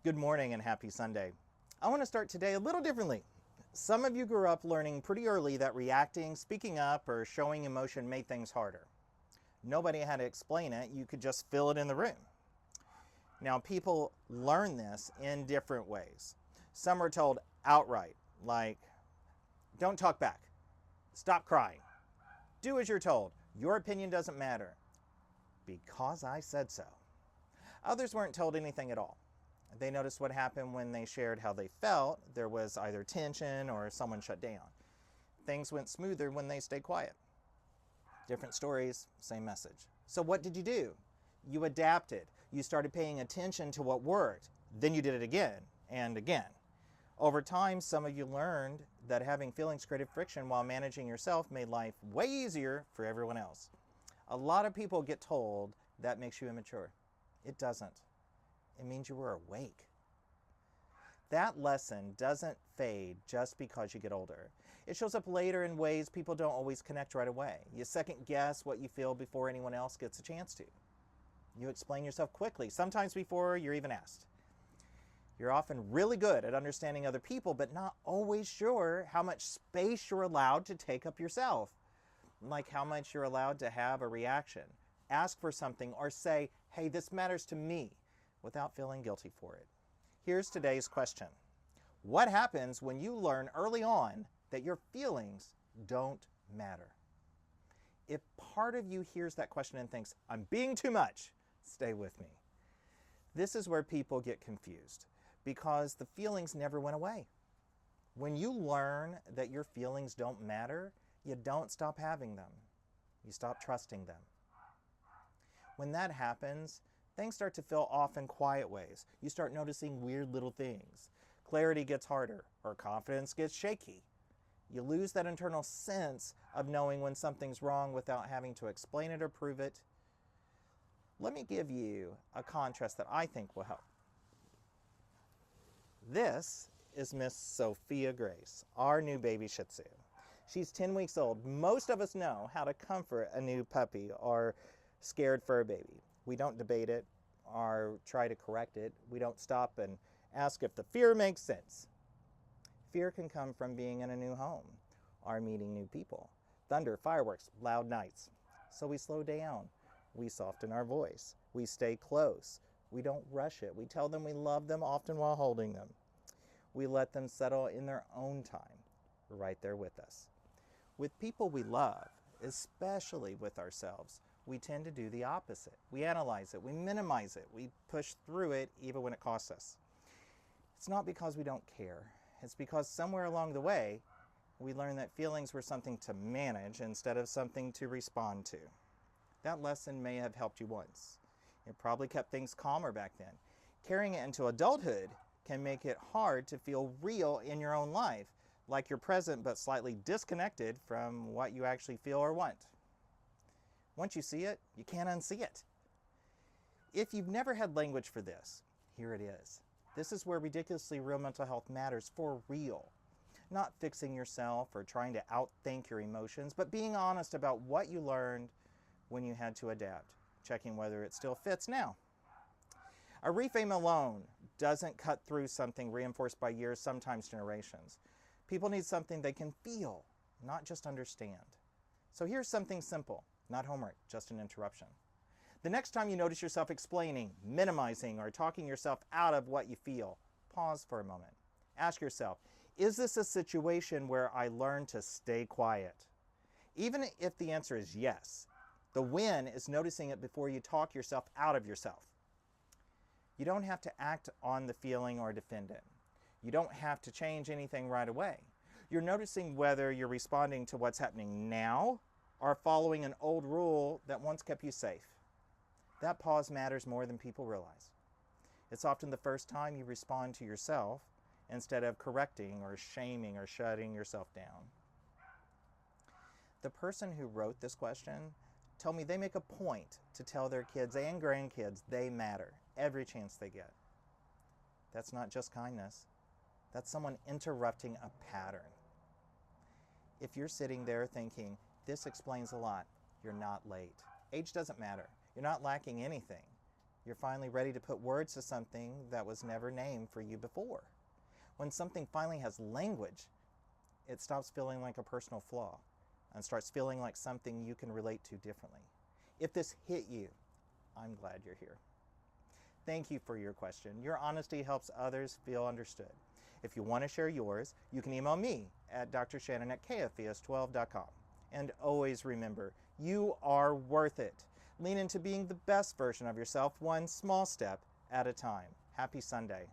Good morning and happy Sunday. I want to start today a little differently. Some of you grew up learning pretty early that reacting, speaking up, or showing emotion made things harder. Nobody had to explain it, you could just feel it in the room. Now, people learn this in different ways. Some are told outright, like, don't talk back, stop crying, do as you're told, your opinion doesn't matter, because I said so. Others weren't told anything at all. They noticed what happened when they shared how they felt. There was either tension or someone shut down. Things went smoother when they stayed quiet. Different stories, same message. So what did you do? You adapted. You started paying attention to what worked. Then you did it again and again. Over time, some of you learned that having feelings created friction while managing yourself made life way easier for everyone else. A lot of people get told that makes you immature. It doesn't. It means you were awake. That lesson doesn't fade just because you get older. It shows up later in ways people don't always connect right away. You second guess what you feel before anyone else gets a chance to. You explain yourself quickly, sometimes before you're even asked. You're often really good at understanding other people, but not always sure how much space you're allowed to take up yourself. Like how much you're allowed to have a reaction, ask for something, or say, hey, this matters to me, without feeling guilty for it. Here's today's question. What happens when you learn early on that your feelings don't matter? If part of you hears that question and thinks, I'm being too much, stay with me. This is where people get confused because the feelings never went away. When you learn that your feelings don't matter, you don't stop having them. You stop trusting them. When that happens, things start to feel off in quiet ways. You start noticing weird little things. Clarity gets harder, or confidence gets shaky. You lose that internal sense of knowing when something's wrong without having to explain it or prove it. Let me give you a contrast that I think will help. This is Miss Sophia Grace, our new baby Shih Tzu. She's 10 weeks old. Most of us know how to comfort a new puppy or scared fur baby. We don't debate it or try to correct it. We don't stop and ask if the fear makes sense. Fear can come from being in a new home or meeting new people. Thunder, fireworks, loud nights. So we slow down. We soften our voice. We stay close. We don't rush it. We tell them we love them, often while holding them. We let them settle in their own time, right there with us. With people we love, especially with ourselves, we tend to do the opposite. We analyze it, we minimize it, we push through it even when it costs us. It's not because we don't care. It's because somewhere along the way, we learned that feelings were something to manage instead of something to respond to. That lesson may have helped you once. It probably kept things calmer back then. Carrying it into adulthood can make it hard to feel real in your own life, like you're present but slightly disconnected from what you actually feel or want. Once you see it, you can't unsee it. If you've never had language for this, here it is. This is where ridiculously real mental health matters for real. Not fixing yourself or trying to outthink your emotions, but being honest about what you learned when you had to adapt, checking whether it still fits now. A reframe alone doesn't cut through something reinforced by years, sometimes generations. People need something they can feel, not just understand. So here's something simple. Not homework, just an interruption. The next time you notice yourself explaining, minimizing, or talking yourself out of what you feel, pause for a moment. Ask yourself, is this a situation where I learn to stay quiet? Even if the answer is yes, the win is noticing it before you talk yourself out of yourself. You don't have to act on the feeling or defend it. You don't have to change anything right away. You're noticing whether you're responding to what's happening now or following an old rule that once kept you safe. That pause matters more than people realize. It's often the first time you respond to yourself instead of correcting or shaming or shutting yourself down. The person who wrote this question told me they make a point to tell their kids and grandkids they matter every chance they get. That's not just kindness. That's someone interrupting a pattern. If you're sitting there thinking, this explains a lot, you're not late. Age doesn't matter. You're not lacking anything. You're finally ready to put words to something that was never named for you before. When something finally has language, it stops feeling like a personal flaw and starts feeling like something you can relate to differently. If this hit you, I'm glad you're here. Thank you for your question. Your honesty helps others feel understood. If you want to share yours, you can email me at drshannon@kfes12.com. And always remember, you are worth it. Lean into being the best version of yourself, one small step at a time. Happy Sunday.